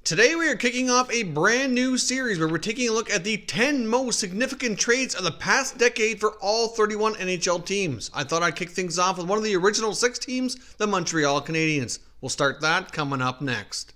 Today we are kicking off a brand new series where we're taking a look at the 10 most significant trades of the past decade for all 31 NHL teams. I thought I'd kick things off with one of the original 6 teams, the Montreal Canadiens. We'll start that coming up next.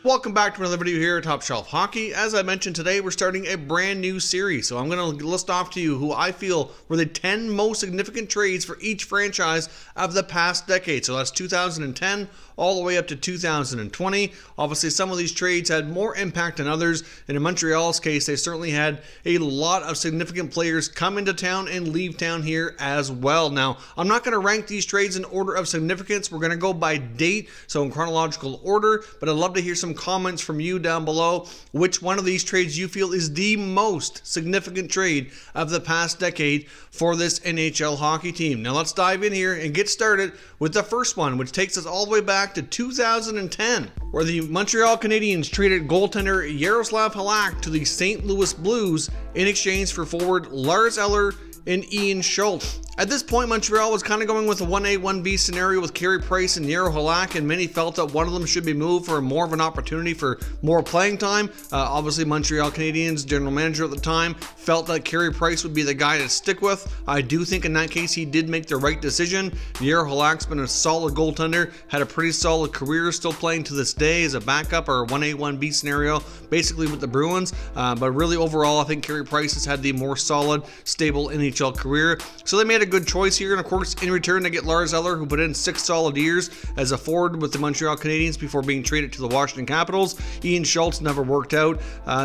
Welcome back to another video here at Top Shelf Hockey. As I mentioned, today we're starting a brand new series. So I'm going to list off to you who I feel were the 10 most significant trades for each franchise of the past decade. So that's 2010 all the way up to 2020. Obviously, some of these trades had more impact than others. And in Montreal's case, they certainly had a lot of significant players come into town and leave town here as well. Now, I'm not going to rank these trades in order of significance. We're going to go by date, so in chronological order. But I'd love to hear some comments from you down below. Which one of these trades you feel is the most significant trade of the past decade for this NHL hockey team? Now let's dive in here and get started with the first one, which takes us all the way back to 2010, where the Montreal Canadiens traded goaltender Jaroslav Halak to the St. Louis Blues in exchange for forward LARS ELLER and Ian SCHULTZ. At this point, Montreal was kind of going with a 1A, 1B scenario with Carey Price and Jaro Halak, and many felt that one of them should be moved for more of an opportunity for more playing time. Obviously, Montreal Canadiens general manager at the time felt that Carey Price would be the guy to stick with. I do think in that case he did make the right decision. Jaro Halak's been a solid goaltender, had a pretty solid career, still playing to this day as a backup or a 1A, 1B scenario, basically with the Bruins. But really overall, I think Carey Price has had the more solid, stable NHL career. So they made a good choice here, and of course in return they get LARS ELLER, who put in 6 solid years as a forward with the Montreal Canadiens before being traded to the Washington Capitals. Ian SCHULTZ never worked out.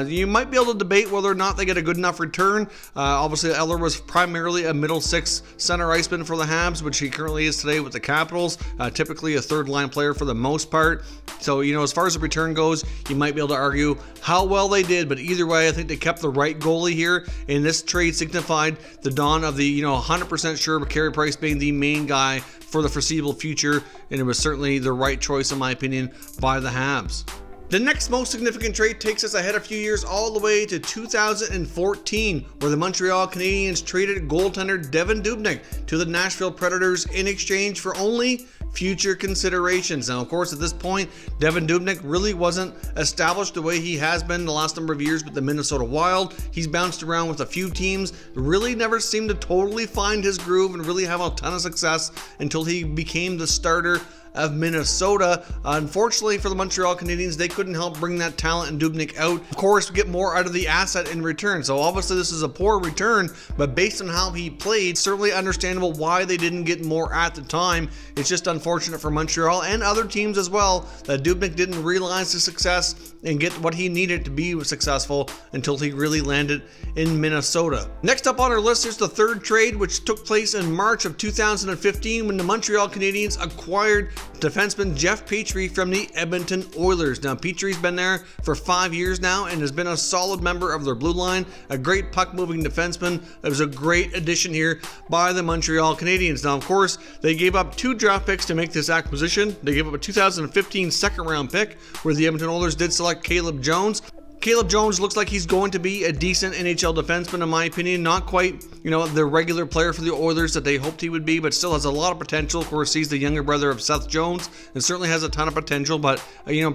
You might be able to debate whether or not they get a good enough return. Obviously ELLER was primarily a middle 6 center iceman for the Habs, which he currently is today with the Capitals, typically a third line player for the most part. So as far as the return goes, you might be able to argue how well they did, but either way I think they kept the right goalie here, and this trade signified the dawn of the 100% sure of Carey Price being the main guy for the foreseeable future, and it was certainly the right choice in my opinion by the Habs. The next most significant trade takes us ahead a few years all the way to 2014, where the Montreal Canadiens traded goaltender Devan Dubnyk to the Nashville Predators in exchange for only future considerations. Now, of course, at this point, Devan Dubnyk really wasn't established the way he has been the last number of years with the Minnesota Wild. He's bounced around with a few teams, really never seemed to totally find his groove and really have a ton of success until he became the starter of Minnesota. Unfortunately for the Montreal Canadiens, they couldn't help bring that talent in Dubnyk out. Of course, get more out of the asset in return. So obviously this is a poor return, but based on how he played, certainly understandable why they didn't get more at the time. It's just unfortunate for Montreal and other teams as well that Dubnyk didn't realize the success and get what he needed to be successful until he really landed in Minnesota. Next up on our list is the third trade, which took place in March of 2015 when the Montreal Canadiens acquired defenseman Jeff PETRY from the Edmonton Oilers. Now, Petry's been there for 5 years now and has been a solid member of their blue line, a great puck-moving defenseman. It was a great addition here by the Montreal Canadiens. Now, of course, they gave up 2 draft picks to make this acquisition. They gave up a 2015 second-round pick, where the Edmonton Oilers did select Caleb Jones. Caleb Jones looks like he's going to be a decent NHL defenseman in my opinion. Not quite, the regular player for the Oilers that they hoped he would be, but still has a lot of potential. Of course, he's the younger brother of Seth Jones and certainly has a ton of potential, but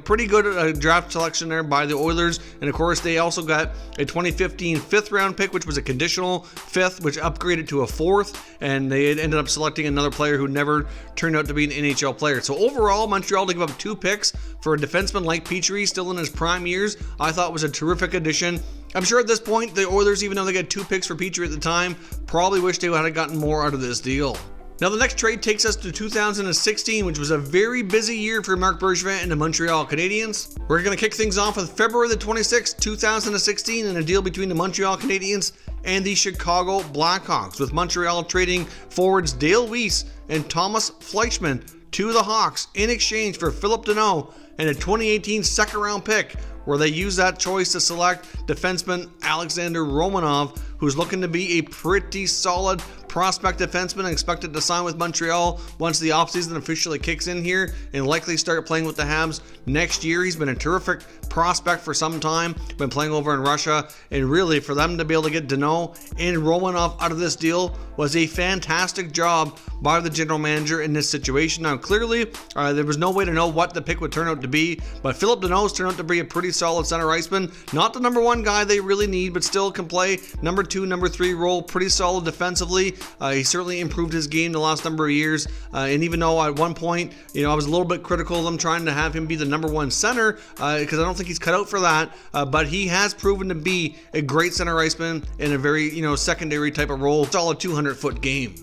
pretty good draft selection there by the Oilers. And of course, they also got a 2015 5th round pick, which was a conditional 5th, which upgraded to a 4th, and they ended up selecting another player who never turned out to be an NHL player. So overall, Montreal to give up 2 picks for a defenseman like Petry, still in his prime years, I thought was a terrific addition. I'm sure at this point, the Oilers, even though they got 2 picks for Petry at the time, probably wish they had gotten more out of this deal. Now, the next trade takes us to 2016, which was a very busy year for Marc Bergevin and the Montreal Canadiens. We're going to kick things off with February the 26th, 2016, and a deal between the Montreal Canadiens and the Chicago Blackhawks, with Montreal trading forwards Dale Weiss and Thomas Fleischmann to the Hawks in exchange for Phillip Danault and a 2018 second-round pick, where they used that choice to select defenseman Alexander Romanov, who's looking to be a pretty solid prospect defenseman expected to sign with Montreal once the offseason officially kicks in here and likely start playing with the Habs next year. He's been a terrific prospect for some time, been playing over in Russia, and really for them to be able to get Danault and Romanov out of this deal was a fantastic job by the general manager in this situation. Now clearly there was no way to know what the pick would turn out to be, but Philip Danault's turned out to be a pretty solid center iceman. Not the number one guy they really need, but still can play number 2, number 3 role, pretty solid defensively. He certainly improved his game the last number of years, and even though at one point, I was a little bit critical of them trying to have him be the number 1 center, because I don't think he's cut out for that, but he has proven to be a great center iceman in a very, secondary type of role. Solid 200-foot game.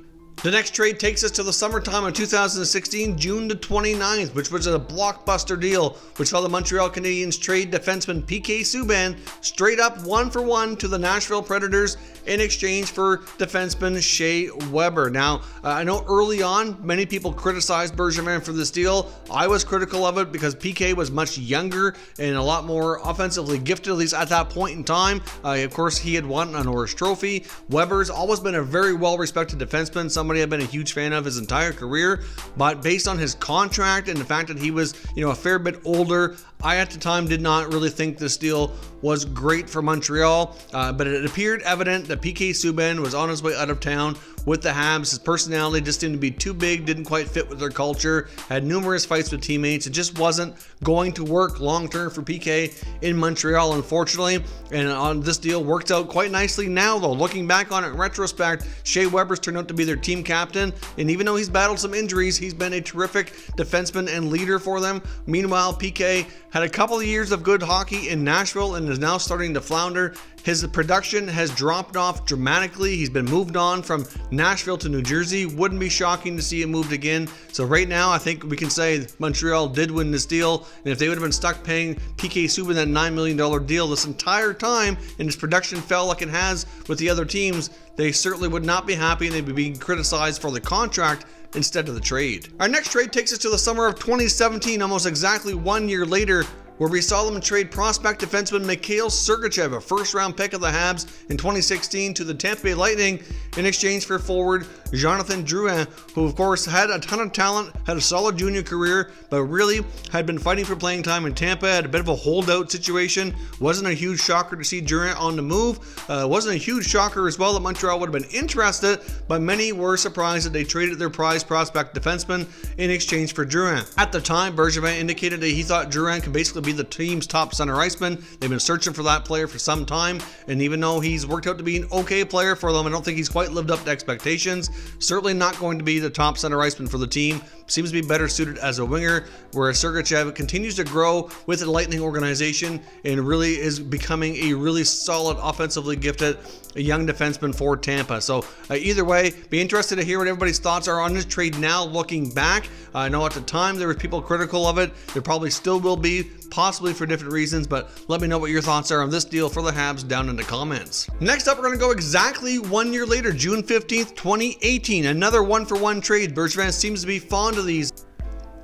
The next trade takes us to the summertime of 2016, June the 29th, which was a blockbuster deal, which saw the Montreal Canadiens trade defenseman PK Subban straight up 1-for-1 to the Nashville Predators in exchange for defenseman Shea Weber. Now, I know early on, many people criticized Bergevin for this deal. I was critical of it because PK was much younger and a lot more offensively gifted, at least at that point in time. Of course, he had won an Norris Trophy. Weber's always been a very well-respected defenseman, somebody I've been a huge fan of his entire career, but based on his contract and the fact that he was, a fair bit older, I at the time did not really think this deal was great for Montreal, but it appeared evident that PK Subban was on his way out of town with the Habs. His personality just seemed to be too big, didn't quite fit with their culture, had numerous fights with teammates. It just wasn't going to work long-term for PK in Montreal, unfortunately, and on this deal worked out quite nicely now, though. Looking back on it in retrospect, Shea Weber's turned out to be their team captain, and even though he's battled some injuries, he's been a terrific defenseman and leader for them. Meanwhile, PK had a couple of years of good hockey in Nashville and is now starting to flounder. His production has dropped off dramatically. He's been moved on from Nashville to New Jersey. Wouldn't be shocking to see him moved again. So right now, I think we can say Montreal did win this deal. And if they would have been stuck paying PK Subban that $9 million deal this entire time and his production fell like it has with the other teams, they certainly would not be happy and they'd be being criticized for the contract instead of the trade. Our next trade takes us to the summer of 2017, almost exactly 1 year later, where we saw them trade prospect defenseman Mikhail Sergachev, a first-round pick of the Habs in 2016, to the Tampa Bay Lightning in exchange for forward Jonathan Drouin, who of course had a ton of talent, had a solid junior career, but really had been fighting for playing time in Tampa, had a bit of a holdout situation. Wasn't a huge shocker to see Drouin on the move. Wasn't a huge shocker as well that Montreal would have been interested, but many were surprised that they traded their prized prospect defenseman in exchange for Drouin. At the time, Bergevin indicated that he thought Drouin could basically be the team's top center iceman. They've been searching for that player for some time, and even though he's worked out to be an okay player for them, I don't think he's quite lived up to expectations. Certainly not going to be the top center iceman for the team. Seems to be better suited as a winger, whereas Sergachev continues to grow with the Lightning organization and really is becoming a really solid, offensively gifted young defenseman for Tampa. So either way, be interested to hear what everybody's thoughts are on this trade now looking back. I know at the time there were people critical of it. There probably still will be, possibly for different reasons, but let me know what your thoughts are on this deal for the Habs down in the comments. Next up, we're going to go exactly 1 year later, June 15th, 2018. Another 1-for-1 trade. Bergevin seems to be fond of these,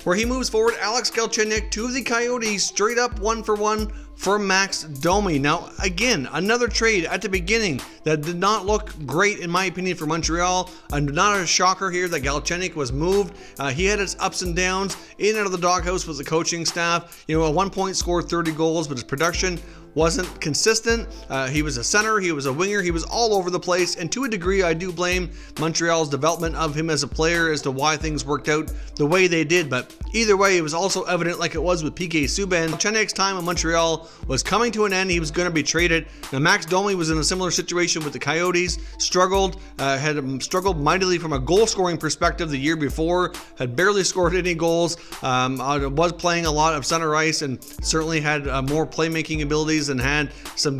where he moves forward Alex Galchenyuk to the Coyotes straight up 1-for-1 for Max Domi. Now, again, another trade at the beginning that did not look great, in my opinion, for Montreal. Not a shocker here that Galchenyuk was moved. He had his ups and downs in and out of the doghouse with the coaching staff. At one point scored 30 goals, but his production wasn't consistent. He was a center, he was a winger, he was all over the place, and to a degree I do blame Montreal's development of him as a player as to why things worked out the way they did. But either way, it was also evident, like it was with PK Subban, Galchenyuk's time in Montreal was coming to an end. He was going to be traded. Now Max Domi was in a similar situation with the Coyotes, had struggled mightily from a goal scoring perspective the year before, had barely scored any goals, was playing a lot of center ice and certainly had more playmaking abilities and had some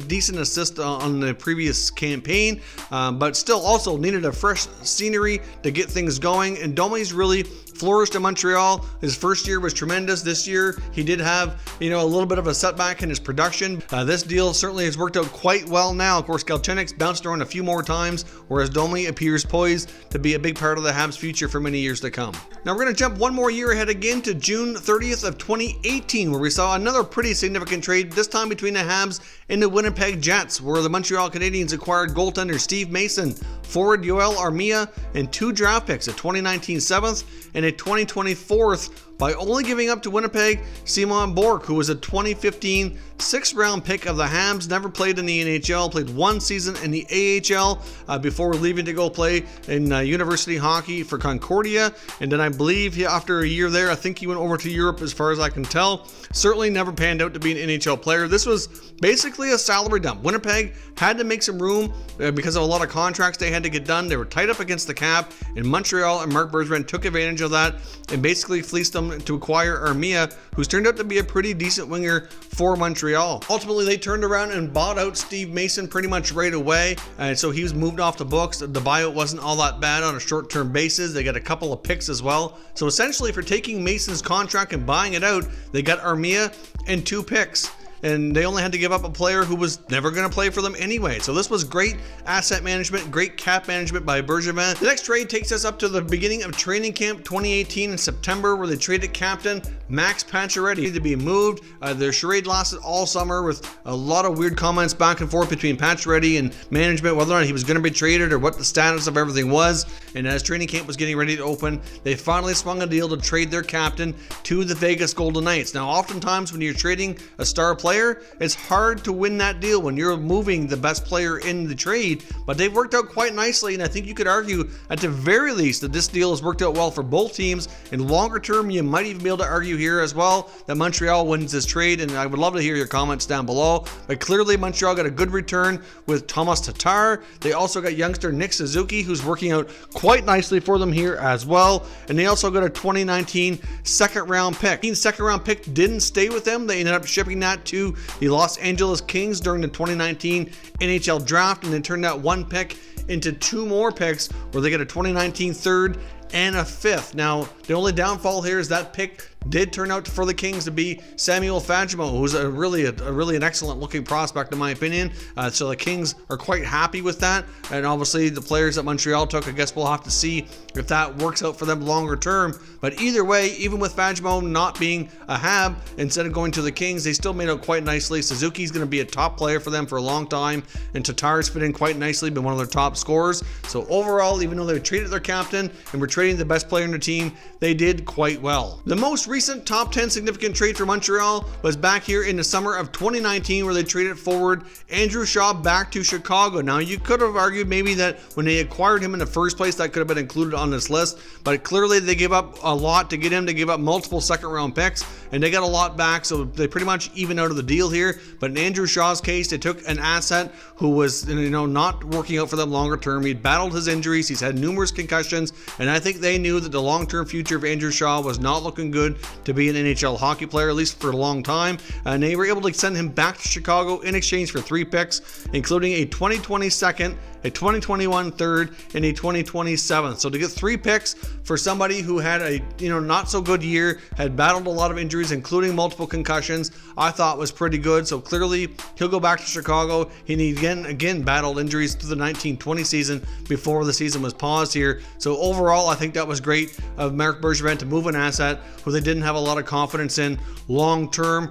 decent assists on the previous campaign, but still also needed a fresh scenery to get things going. And Domi's really flourished in Montreal. His first year was tremendous. This year he did have a little bit of a setback in his production. This deal certainly has worked out quite well now. Of course, Galchenyuk's bounced around a few more times, whereas Domi appears poised to be a big part of the Habs' future for many years to come. Now we're going to jump one more year ahead again to June 30th of 2018, where we saw another pretty significant trade, this time between the Habs and the Winnipeg Jets, where the Montreal Canadiens acquired goaltender Steve Mason forward Yoel Armia, and 2 draft picks, a 2019 7th and a 2020 4th, by only giving up to Winnipeg Simon Bork, who was a 2015 6th round pick of the Habs, never played in the NHL, played 1 season in the AHL before leaving to go play in university hockey for Concordia, and then I believe after a year there, I think he went over to Europe as far as I can tell. Certainly never panned out to be an NHL player. This was basically a salary dump. Winnipeg had to make some room because of a lot of contracts they had to get done. They were tight up against the cap, and Montreal and Marc Bergevin took advantage of that and basically fleeced them to acquire Armia, who's turned out to be a pretty decent winger for Montreal. Ultimately, they turned around and bought out Steve Mason pretty much right away, and so he was moved off the books. The buyout wasn't all that bad on a short-term basis. They got a couple of picks as well. So essentially, for taking Mason's contract and buying it out, they got Armia and 2 picks. And they only had to give up a player who was never going to play for them anyway. So this was great asset management, great cap management by Bergevin. The next trade takes us up to the beginning of training camp 2018 in September, where they traded captain Max Pacioretty to be moved. Their charade lasted all summer with a lot of weird comments back and forth between Pacioretty and management, whether or not he was going to be traded or what the status of everything was. And as training camp was getting ready to open, they finally swung a deal to trade their captain to the Vegas Golden Knights. Now, oftentimes when you're trading a star player, it's hard to win that deal when you're moving the best player in the trade, but they've worked out quite nicely, and I think you could argue at the very least that this deal has worked out well for both teams. In longer term, you might even be able to argue here as well that Montreal wins this trade, and I would love to hear your comments down below. But clearly Montreal got a good return with Thomas Tatar. They also got youngster Nick Suzuki, who's working out quite nicely for them here as well, and they also got a 2019 second round pick. The second round pick didn't stay with them. They ended up shipping that to the Los Angeles Kings during the 2019 NHL draft, and they turned that 1 pick into 2 more picks, where they get a 2019 third and a 5th. Now, the only downfall here is that pick did turn out for the Kings to be Samuel Fagemo, who's really an excellent looking prospect in my opinion. So the Kings are quite happy with that, and obviously the players that Montreal took, I guess we'll have to see if that works out for them longer term. But either way, even with Fagemo not being a Hab, instead of going to the Kings, they still made out quite nicely. Suzuki's going to be a top player for them for a long time, and Tatar's fit in quite nicely, been one of their top scorers. So overall, even though they traded their captain and were trading the best player in the team, they did quite well. The most recent top 10 significant trade for Montreal was back here in the summer of 2019, where they traded forward Andrew Shaw back to Chicago. Now, you could have argued maybe that when they acquired him in the first place, that could have been included on this list, but clearly they gave up a lot to get him. To give up multiple second round picks, and they got a lot back, so they pretty much even out of the deal here. But in Andrew Shaw's case, they took an asset who was not working out for them longer term. He'd battled his injuries, he's had numerous concussions, and I think they knew that the long-term future of Andrew Shaw was not looking good to be an NHL hockey player, at least for a long time, and they were able to send him back to Chicago in exchange for 3 picks, including a 2020 second, a 2021 third, and a 2020 7th. So to get 3 picks for somebody who had a not so good year, had battled a lot of injuries, including multiple concussions, I thought was pretty good. So clearly he'll go back to Chicago. He again battled injuries through the 1920 season before the season was paused here. So overall, I think that was great of Marc Bergevin to move an asset who they didn't have a lot of confidence in long term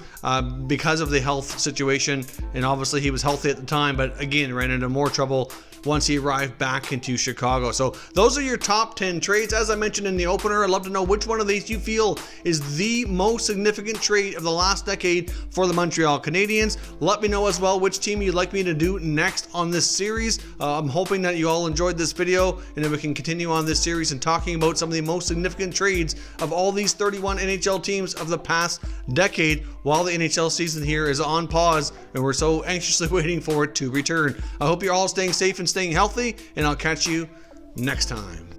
because of the health situation, and obviously he was healthy at the time, but again ran into more trouble once he arrived back into Chicago. So those are your top 10 trades. As I mentioned in the opener, I'd love to know which one of these you feel is the most significant trade of the last decade for the Montreal Canadiens. Let me know as well which team you'd like me to do next on this series. I'm hoping that you all enjoyed this video, and that we can continue on this series and talking about some of the most significant trades of all these 31 NHL teams of the past decade, while the NHL season here is on pause and we're so anxiously waiting for it to return. I hope you're all staying safe and staying healthy, and I'll catch you next time.